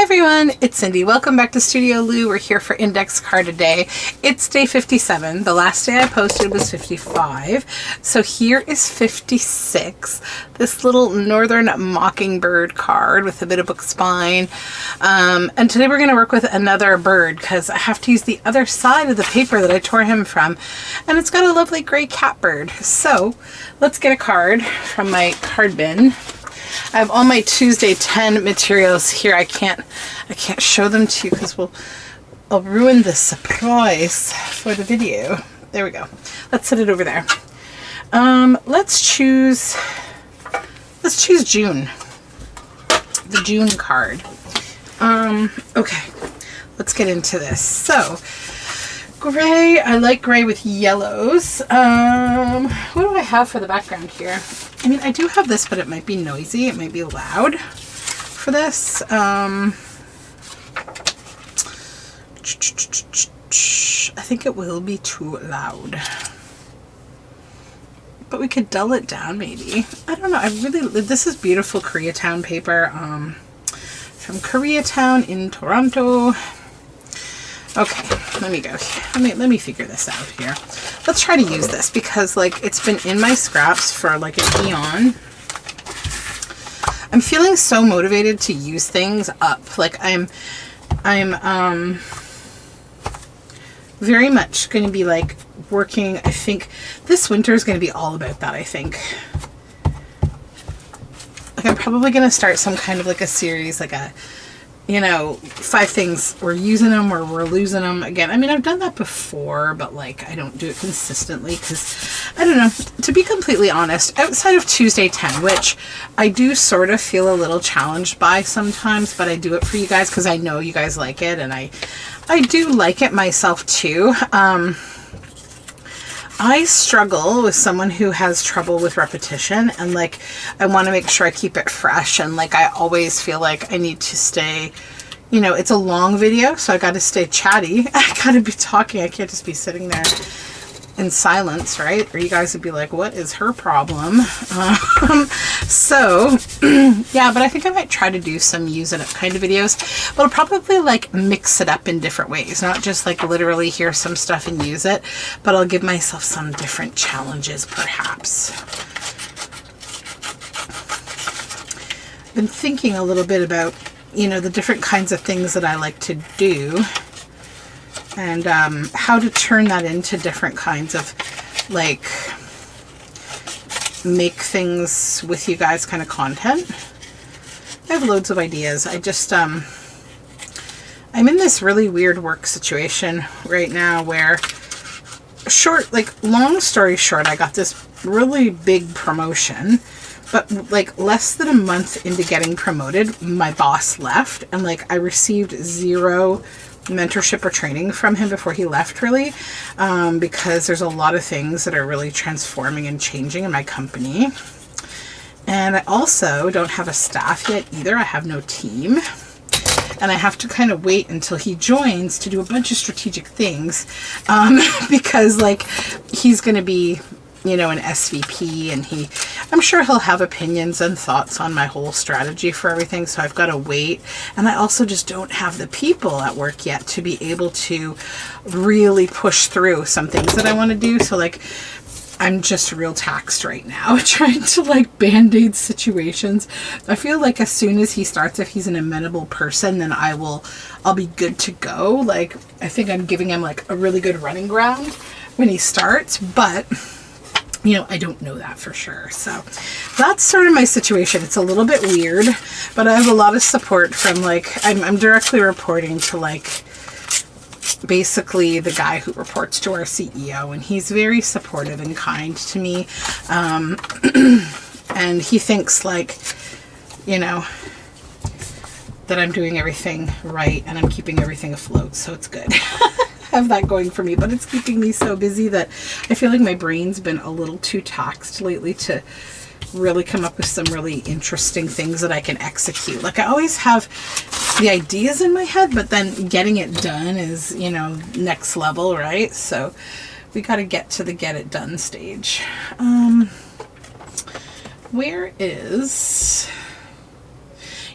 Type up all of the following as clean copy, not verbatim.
Hi everyone, it's Cindy. Welcome back to Studioloo. We're here for index card a day. It's day 57. The last day I posted was 55. So here is 56. This little Northern Mockingbird card with a bit of book spine. And today we're going to work with another bird because I have to use the other side of the paper that I tore him from. And it's got a lovely gray catbird. So let's get a card from my card bin. I have all my Tuesday 10 materials here. I can't show them to you because I'll ruin the surprise for the video. There we go. Let's set it over there. Let's choose June. The June card. Okay. Let's get into this. So, gray. I like gray with yellows. What do I have for the background here? I mean, I do have this, but it might be noisy. It might be loud for this. I think it will be too loud. But we could dull it down maybe. I don't know. This is beautiful Koreatown paper from Koreatown in Toronto. Okay, let me go. Let me figure this out here. Let's try to use this because like it's been in my scraps for like an eon. I'm feeling so motivated to use things up. Like I'm very much going to be like working. I think this winter is going to be all about that. I think. Like I'm probably going to start some kind of like a series, like a 5 things we're using them or we're losing them again. I mean, I've done that before, but like I don't do it consistently because I don't know, to be completely honest, outside of Tuesday 10, which I do sort of feel a little challenged by sometimes, but I do it for you guys because I know you guys like it and I do like it myself too. I struggle with someone who has trouble with repetition and like I want to make sure I keep it fresh and like I always feel like I need to stay, it's a long video, so I got to stay chatty. I got to be talking. I can't just be sitting there in silence, right? Or you guys would be like, what is her problem? So yeah, but I think I might try to do some use it up kind of videos, but I'll probably like mix it up in different ways, not just like literally hear some stuff and use it, but I'll give myself some different challenges perhaps. Been thinking a little bit about, the different kinds of things that I like to do and how to turn that into different kinds of like make things with you guys kind of content. I have loads of ideas. I just I'm in this really weird work situation right now where long story short, I got this really big promotion, but like less than a month into getting promoted, my boss left and like I received zero mentorship or training from him before he left really, because there's a lot of things that are really transforming and changing in my company. And I also don't have a staff yet either. I have no team. And I have to kind of wait until he joins to do a bunch of strategic things, because like he's going to be, an SVP and I'm sure he'll have opinions and thoughts on my whole strategy for everything. So I've got to wait. And I also just don't have the people at work yet to be able to really push through some things that I want to do. So like, I'm just real taxed right now trying to like band-aid situations. I feel like as soon as he starts, if he's an amenable person, then I'll be good to go. Like, I think I'm giving him like a really good running ground when he starts, but I don't know that for sure. So that's sort of my situation. It's a little bit weird, but I have a lot of support from like, I'm directly reporting to like basically the guy who reports to our CEO, and he's very supportive and kind to me. And he thinks like, that I'm doing everything right and I'm keeping everything afloat. So it's good. Have that going for me, but it's keeping me so busy that I feel like my brain's been a little too taxed lately to really come up with some really interesting things that I can execute. Like I always have the ideas in my head, but then getting it done is, next level, right? So we got to get to the get it done stage. Where is,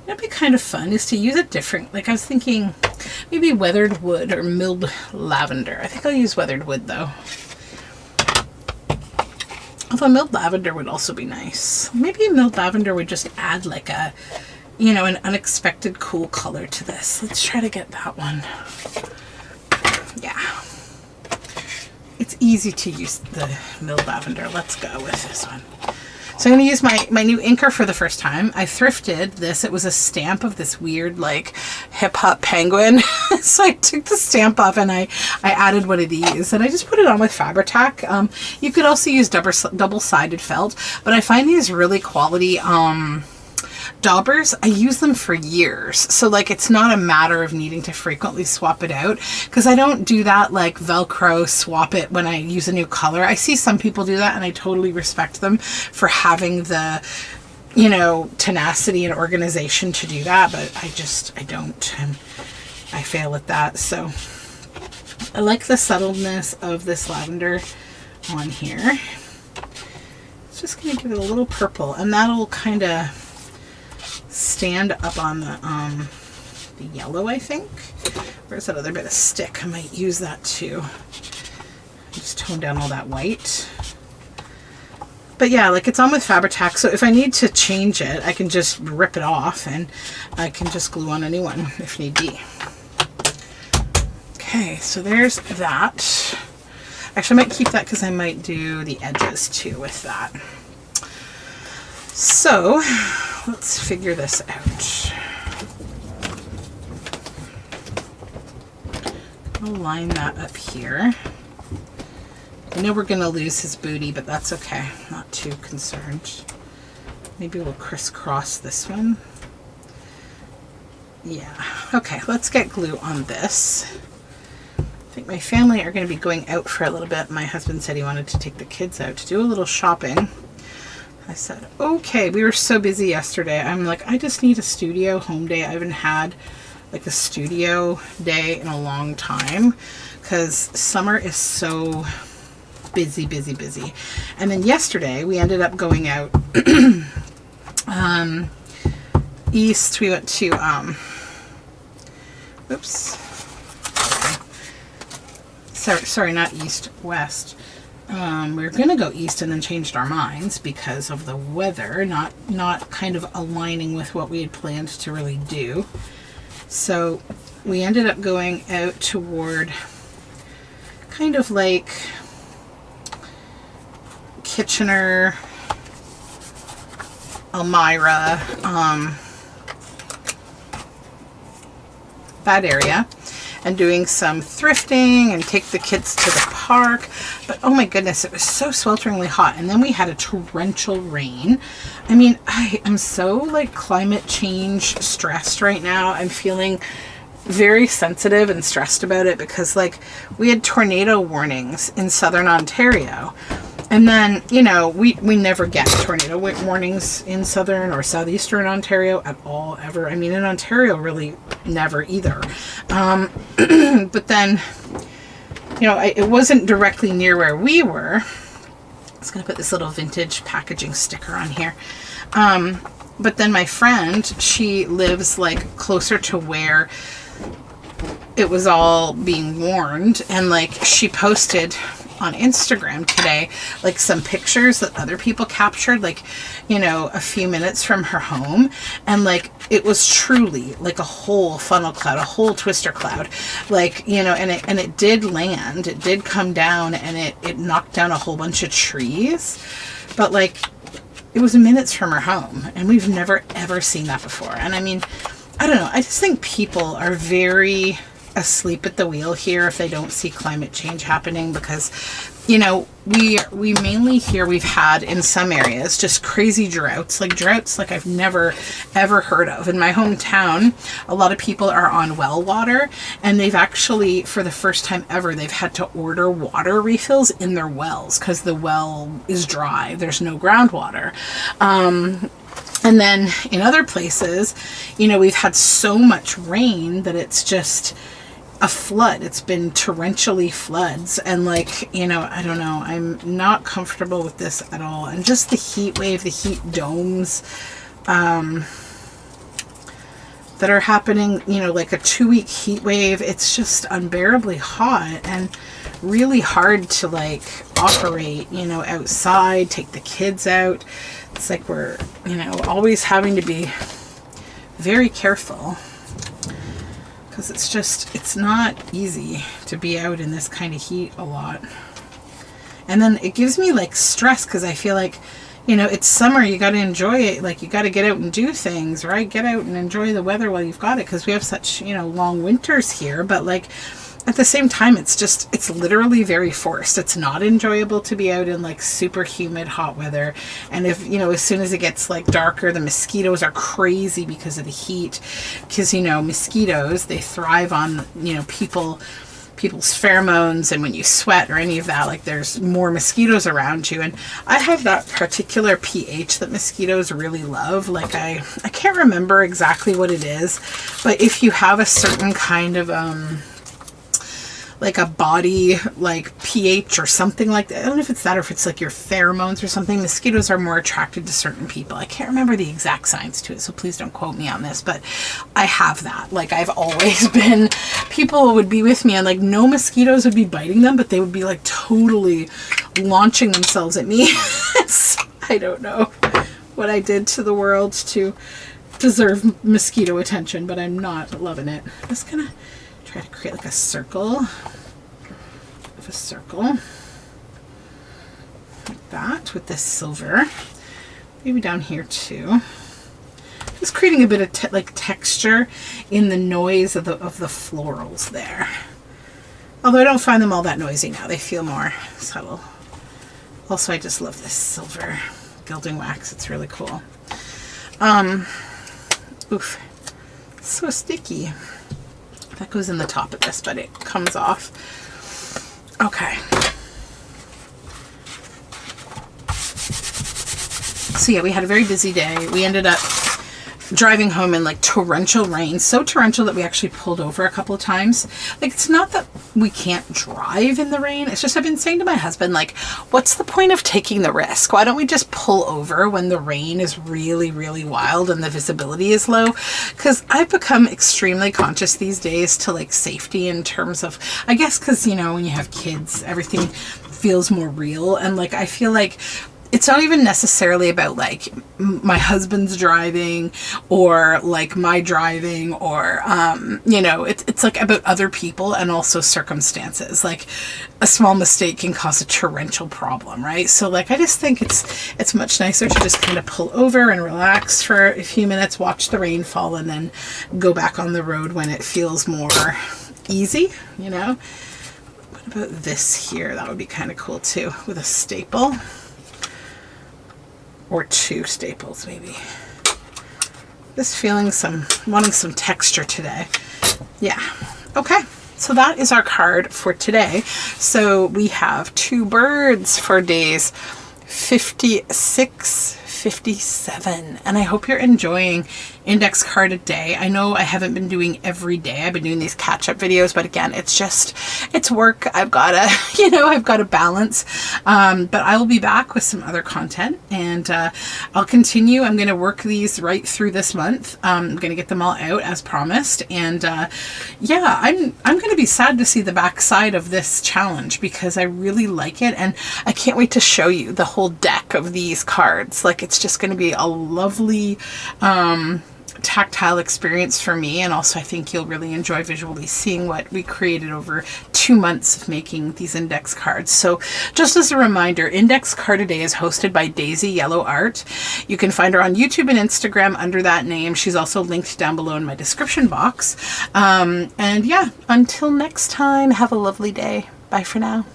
It'd be kind of fun is to use it different. Like I was thinking maybe weathered wood or milled lavender. I think I'll use weathered wood though. Although milled lavender would also be nice. Maybe milled lavender would just add like a, you know, an unexpected cool color to this. Let's try to get that one. Yeah. It's easy to use the milled lavender. Let's go with this one. So I'm going to use my new inker for the first time. I thrifted this. It was a stamp of this weird like hip hop penguin. So I took the stamp off and I added one of these and I just put it on with Fabri-Tac. You could also use double-sided felt, but I find these really quality daubers. I use them for years. So like it's not a matter of needing to frequently swap it out because I don't do that like Velcro swap it when I use a new color. I see some people do that and I totally respect them for having the, you know, tenacity and organization to do that, but I don't, and I fail at that. So I like the subtleness of this lavender on here. It's just going to give it a little purple and that'll kind of stand up on the yellow, I think. Where's that other bit of stick? I might use that too. Just tone down all that white. But yeah, like it's on with Fabri-Tac, so if I need to change it, I can just rip it off and I can just glue on a new one if need be. Okay, so there's that. Actually, I might keep that because I might do the edges too with that. So let's figure this out. I'll line that up here. I know we're going to lose his booty, but that's okay. Not too concerned. Maybe we'll crisscross this one. Yeah. Okay, let's get glue on this. I think my family are going to be going out for a little bit. My husband said he wanted to take the kids out to do a little shopping. I said, okay, we were so busy yesterday. I'm like, I just need a studio home day. I haven't had like a studio day in a long time because summer is so busy. And then yesterday we ended up going out east. We went to, oops. Sorry, not east, west. We were going to go east and then changed our minds because of the weather, not kind of aligning with what we had planned to really do. So we ended up going out toward kind of like Kitchener, Elmira, that area, and doing some thrifting and take the kids to the park. But oh my goodness, it was so swelteringly hot. And then we had a torrential rain. I mean, I am so like climate change stressed right now. I'm feeling very sensitive and stressed about it because like we had tornado warnings in southern Ontario. And then, you know, we never get tornado warnings in southern or southeastern Ontario at all, ever. I mean, in Ontario, really never either. But then, you know, it wasn't directly near where we were. I was going to put this little vintage packaging sticker on here. But then my friend, she lives like closer to where it was all being warned. And like she posted on Instagram today, like some pictures that other people captured, like, you know, a few minutes from her home. And like, it was truly like a whole funnel cloud, a whole twister cloud, like, you know, and it did land, it did come down and it knocked down a whole bunch of trees, but like, it was minutes from her home and we've never, ever seen that before. And I mean, I don't know. I just think people are very asleep at the wheel here if they don't see climate change happening because, you know, we mainly here we've had in some areas just crazy droughts like I've never ever heard of. In my hometown, a lot of people are on well water and they've actually, for the first time ever, they've had to order water refills in their wells because the well is dry. There's no groundwater. And then in other places, you know, we've had so much rain that it's just a flood. It's been torrentially floods. And like, you know, I don't know. I'm not comfortable with this at all. And just the heat wave, the heat domes. that are happening, you know, like a 2-week heat wave. It's just unbearably hot and really hard to like operate, you know, outside, take the kids out. It's like we're, you know, always having to be very careful because it's not easy to be out in this kind of heat a lot. And then it gives me like stress because I feel like, you know, it's summer, you got to enjoy it. Like, you got to get out and do things, right? Get out and enjoy the weather while you've got it, because we have such, you know, long winters here. But like, at the same time, it's literally very forced. It's not enjoyable to be out in like super humid hot weather. And if, you know, as soon as it gets like darker, the mosquitoes are crazy because of the heat. Because, you know, mosquitoes, they thrive on, you know, people's pheromones, and when you sweat or any of that, like, there's more mosquitoes around you. And I have that particular pH that mosquitoes really love. Like, I can't remember exactly what it is, but if you have a certain kind of like a body like pH or something like that, I don't know if it's that or if it's like your pheromones or something, mosquitoes are more attracted to certain people. I can't remember the exact science to it, so please don't quote me on this, but I have that. Like, I've always been, people would be with me and like no mosquitoes would be biting them, but they would be like totally launching themselves at me. So I don't know what I did to the world to deserve mosquito attention, but I'm not loving it. I'm just gonna try to create like a circle of a circle like that with this silver, maybe down here too, just creating a bit of like texture in the noise of the florals there. Although I don't find them all that noisy now, they feel more subtle. Also, I just love this silver gilding wax, it's really cool. Oof, so sticky. That goes in the top of this, but it comes off. Okay. So yeah, we had a very busy day. We ended up driving home in like torrential rain, so torrential that we actually pulled over a couple of times. Like, it's not that we can't drive in the rain, it's just I've been saying to my husband, like, what's the point of taking the risk? Why don't we just pull over when the rain is really, really wild and the visibility is low? Because I've become extremely conscious these days to like safety in terms of, I guess because, you know, when you have kids, everything feels more real. And like, I feel like it's not even necessarily about like my husband's driving or like my driving or, you know, it's like about other people and also circumstances. Like, a small mistake can cause a torrential problem, right? So like, I just think it's much nicer to just kind of pull over and relax for a few minutes, watch the rain fall, and then go back on the road when it feels more easy, you know? What about this here? That would be kind of cool too, with a staple. Or 2 staples maybe. Just feeling wanting some texture today. Yeah. Okay. So that is our card for today. So we have 2 birds for days 56, 57. And I hope you're enjoying index card a day. I know I haven't been doing every day. I've been doing these catch-up videos, but again, it's work. I've got to, you know, I've got to balance. But I will be back with some other content, and I'll continue. I'm going to work these right through this month. I'm going to get them all out as promised. And yeah, I'm going to be sad to see the backside of this challenge because I really like it, and I can't wait to show you the whole deck of these cards. Like, it's just going to be a lovely tactile experience for me, and also I think you'll really enjoy visually seeing what we created over 2 months of making these index cards. So just as a reminder, Index Card a Day is hosted by Daisy Yellow Art. You can find her on YouTube and Instagram under that name. She's also linked down below in my description box. And yeah, until next time, have a lovely day. Bye for now.